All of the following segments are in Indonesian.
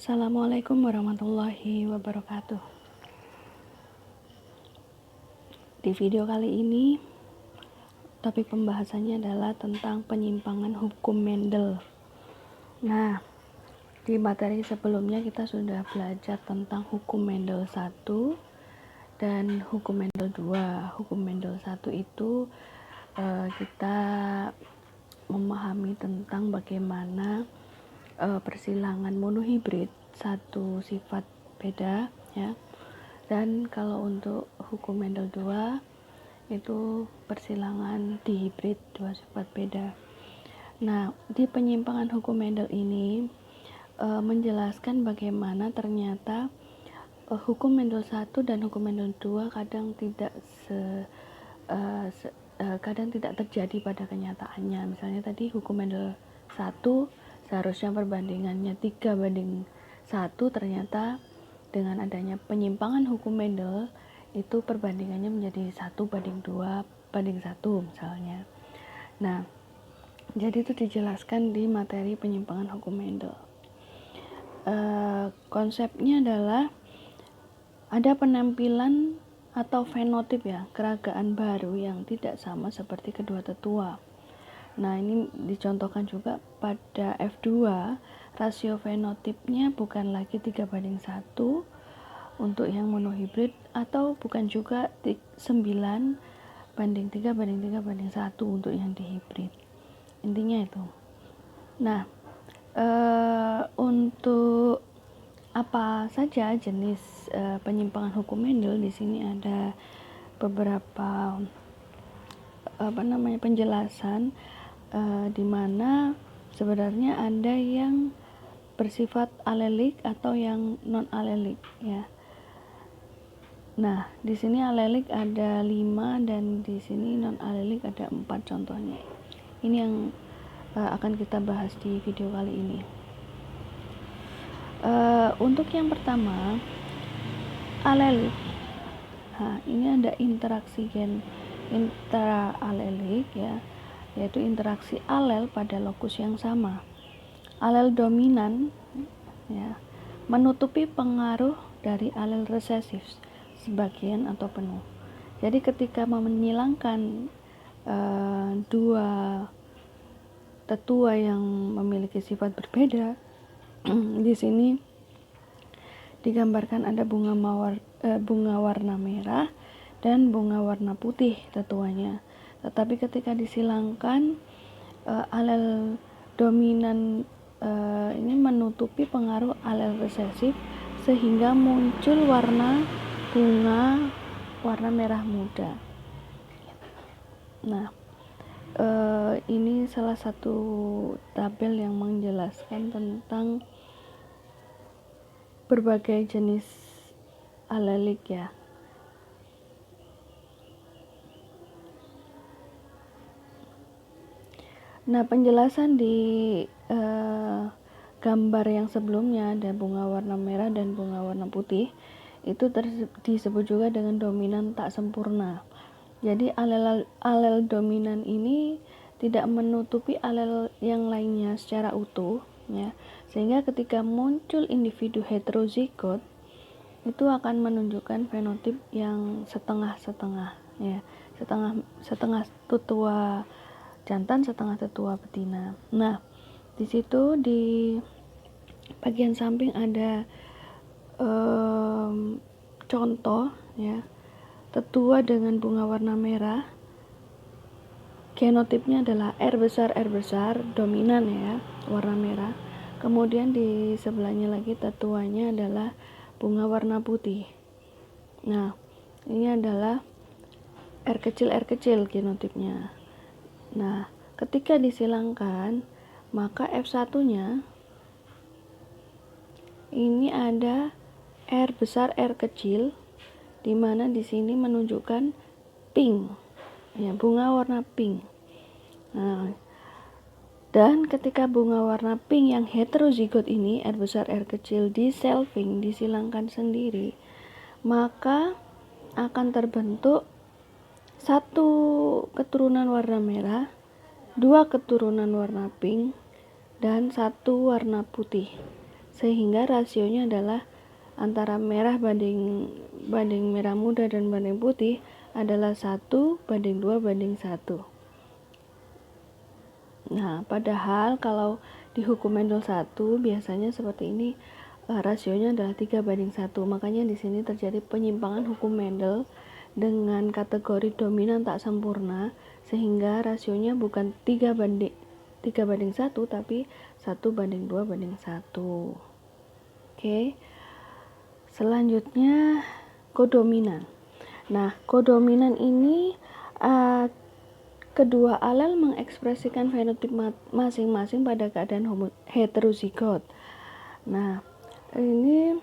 Assalamualaikum warahmatullahi wabarakatuh. Di video kali ini, topik pembahasannya adalah tentang penyimpangan hukum Mendel. Nah, di materi sebelumnya kita sudah belajar tentang hukum Mendel 1 dan hukum Mendel 2. Hukum Mendel 1 itu kita memahami tentang bagaimana persilangan monohibrid satu sifat beda ya. Dan kalau untuk hukum Mendel 2 itu persilangan dihibrid dua sifat beda. Nah, di penyimpangan hukum Mendel ini menjelaskan bagaimana ternyata hukum Mendel 1 dan hukum Mendel 2 kadang tidak terjadi pada kenyataannya. Misalnya tadi hukum Mendel 1 seharusnya perbandingannya 3:1, ternyata dengan adanya penyimpangan hukum Mendel itu perbandingannya menjadi 1:2:1 misalnya. Nah, jadi itu dijelaskan di materi penyimpangan hukum Mendel. Konsepnya adalah ada penampilan atau fenotip ya, keragaan baru yang tidak sama seperti kedua tetua. Nah, ini dicontohkan juga pada F2, rasio fenotipnya bukan lagi 3:1 untuk yang monohibrid, atau bukan juga 9:3:3:1 untuk yang dihibrid. Intinya itu. Nah, untuk apa saja jenis penyimpangan hukum Mendel, di sini ada beberapa penjelasan di mana sebenarnya ada yang bersifat alelik atau yang non alelik ya. Nah, di sini alelik ada 5 dan di sini non alelik ada 4 contohnya. Ini yang akan kita bahas di video kali ini. Untuk yang pertama, alelik. Nah, ini ada interaksi gen intraalelik ya, yaitu interaksi alel pada lokus yang sama. Alel dominan ya menutupi pengaruh dari alel resesif sebagian atau penuh. Jadi ketika menyilangkan dua tetua yang memiliki sifat berbeda, di sini digambarkan ada bunga warna merah dan bunga warna putih tetuanya. Tetapi ketika disilangkan alel dominan ini menutupi pengaruh alel resesif sehingga muncul warna bunga warna merah muda. Nah, ini salah satu tabel yang menjelaskan tentang berbagai jenis alelik ya. Nah, penjelasan di gambar yang sebelumnya ada bunga warna merah dan bunga warna putih, itu disebut juga dengan dominan tak sempurna. Jadi alel dominan ini tidak menutupi alel yang lainnya secara utuh ya, sehingga ketika muncul individu heterozigot itu akan menunjukkan fenotip yang setengah-setengah ya, setengah tetua jantan, setengah tetua betina. Nah, di situ di bagian samping ada contoh ya, tetua dengan bunga warna merah, genotipnya adalah R besar dominan ya, warna merah. Kemudian di sebelahnya lagi tetuanya adalah bunga warna putih. Nah, ini adalah R kecil genotipnya. Nah, ketika disilangkan, maka F1-nya ini ada R besar R kecil, di mana di sini menunjukkan pink ya, bunga warna pink. Nah, dan ketika bunga warna pink yang heterozigot ini R besar R kecil diselfing, disilangkan sendiri, maka akan terbentuk satu keturunan warna merah, 2 keturunan warna pink, dan 1 warna putih. sehingga rasionya adalah antara merah banding merah muda dan banding putih adalah 1:2:1. Nah, padahal kalau di hukum Mendel 1 biasanya seperti ini, rasionya adalah 3:1. Makanya di sini terjadi penyimpangan hukum Mendel dengan kategori dominan tak sempurna, sehingga rasionya bukan 3:1 tapi 1:2:1. Oke. Selanjutnya kodominan. Nah, kodominan ini kedua alel mengekspresikan fenotip masing-masing pada keadaan heterozigot. Nah, ini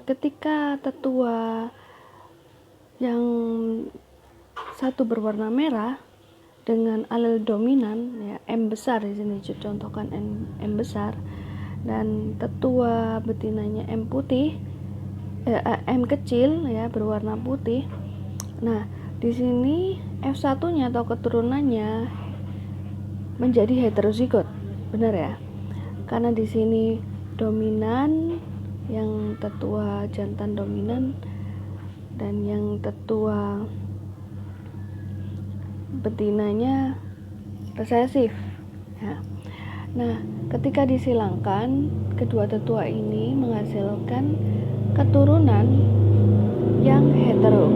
ketika tetua yang satu berwarna merah dengan alel dominan, ya, M besar di sini contohkan M besar, dan tetua betinanya M putih, M kecil, ya, berwarna putih. Nah, di sini F1-nya atau keturunannya menjadi heterozigot, benar ya? Karena di sini dominan, yang tetua jantan dominan dan yang tetua betinanya resesif. Ya. Nah, ketika disilangkan, kedua tetua ini menghasilkan keturunan yang hetero.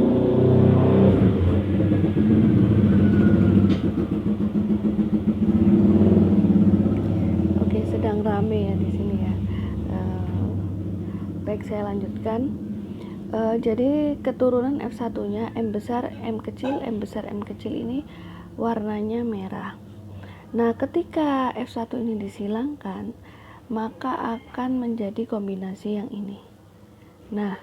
Oke, sedang rame ya di sini ya. Baik, saya lanjutkan. Jadi keturunan F1-nya M besar, M kecil, M besar, M kecil ini warnanya merah. Nah, ketika F1 ini disilangkan, maka akan menjadi kombinasi yang ini. Nah,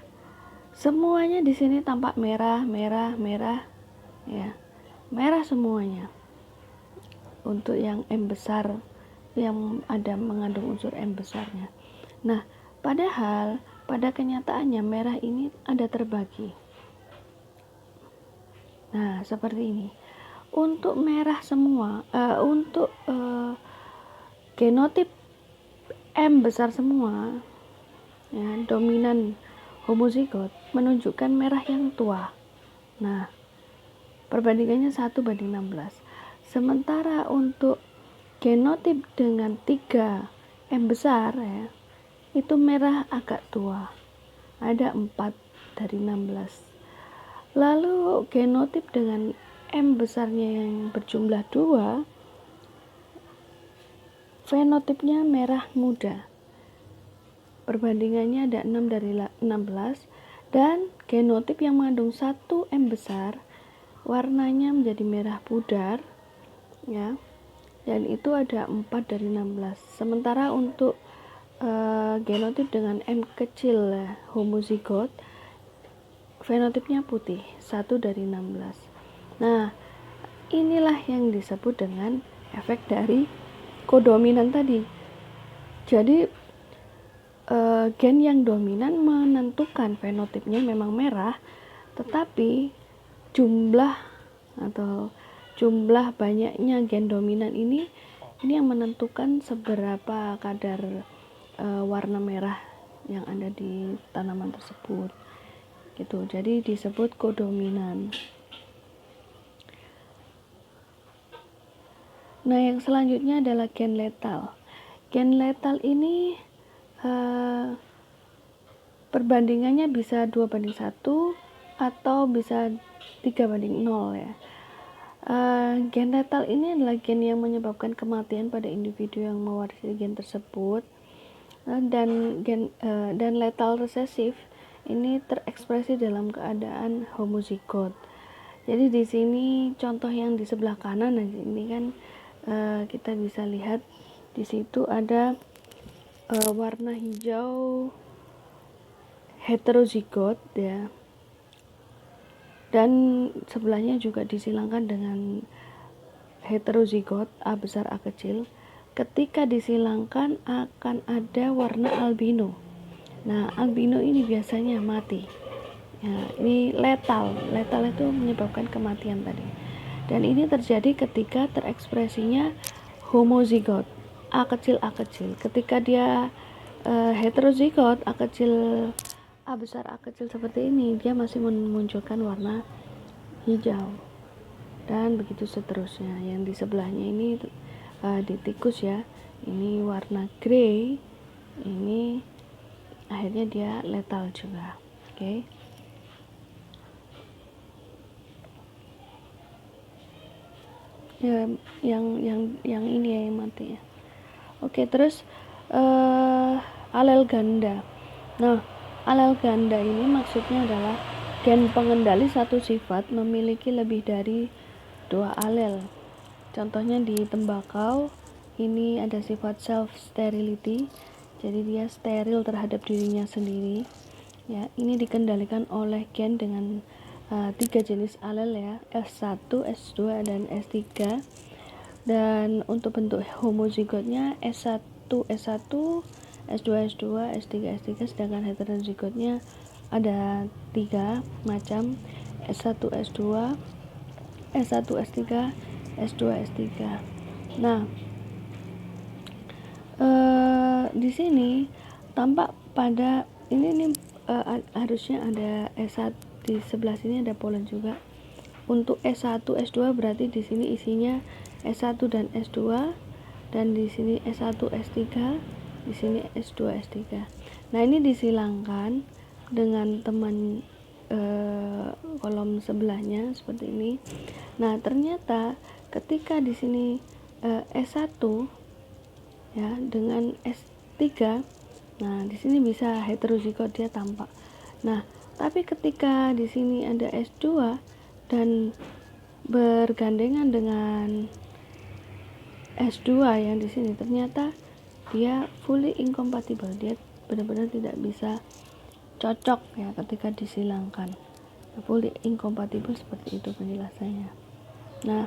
semuanya di sini tampak merah, ya, merah semuanya. Untuk yang M besar, yang ada mengandung unsur M besarnya. Nah, padahal pada kenyataannya merah ini ada terbagi. Nah, seperti ini. Untuk merah semua, untuk genotip M besar semua, ya, dominan homozigot menunjukkan merah yang tua. Nah, perbandingannya 1:16. Sementara untuk genotip dengan 3 M besar, ya, itu merah agak tua, ada 4/16. Lalu genotip dengan M besarnya yang berjumlah 2, fenotipnya merah muda, perbandingannya ada 6/16. Dan genotip yang mengandung 1 M besar, warnanya menjadi merah pudar, ya, dan itu ada 4/16. Sementara untuk genotip dengan M kecil, ya, homozigot, fenotipnya putih, 1/16. Nah, inilah yang disebut dengan efek dari kodominan tadi. Jadi gen yang dominan menentukan fenotipnya memang merah, tetapi jumlah banyaknya gen dominan ini yang menentukan seberapa kadar warna merah yang ada di tanaman tersebut, gitu. Jadi disebut kodominan. Nah, yang selanjutnya adalah gen letal. Gen letal ini perbandingannya bisa 2:1 atau bisa 3:0, ya. Gen letal ini adalah gen yang menyebabkan kematian pada individu yang mewarisi gen tersebut. Dan letal resesif ini terekspresi dalam keadaan homozigot. Jadi di sini contoh yang di sebelah kanan, ini kan kita bisa lihat di situ ada warna hijau heterozigot, ya, dan sebelahnya juga disilangkan dengan heterozigot A besar A kecil. Ketika disilangkan akan ada warna albino. Nah, albino ini biasanya mati. Ya, ini letal itu menyebabkan kematian tadi. Dan ini terjadi ketika terekspresinya homozigot A kecil ketika dia heterozigot A besar A kecil seperti ini, dia masih memunculkan warna hijau, dan begitu seterusnya. Yang di sebelahnya ini di tikus ya, ini warna grey, ini akhirnya dia lethal juga. Oke. Ya, yang ini ya yang mati ya. Oke, terus alel ganda. Nah, alel ganda ini maksudnya adalah gen pengendali satu sifat memiliki lebih dari 2 alel. Contohnya di tembakau, ini ada sifat self sterility, jadi dia steril terhadap dirinya sendiri. Ya, ini dikendalikan oleh gen dengan 3 jenis alel ya, S1, S2, dan S3. Dan untuk bentuk homozigotnya S1, S1, S2, S2, S3, S3, sedangkan heterozigotnya ada 3 macam, S1, S2, S1, S3, S2, S3. Nah, di sini tampak pada ini harusnya ada S1 di sebelah sini, ada polen juga. Untuk S1, S2 berarti di sini isinya S1 dan S2, dan di sini S1, S3, di sini S2, S3. Nah, ini disilangkan dengan teman kolom sebelahnya seperti ini. Nah, ternyata ketika di sini S1 ya dengan S3, nah di sini bisa heterozigot, dia tampak. Nah, tapi ketika di sini ada S2 dan bergandengan dengan S2 yang di sini, ternyata dia fully incompatible, dia benar-benar tidak bisa cocok ya ketika disilangkan. Fully incompatible, seperti itu penjelasannya. Nah,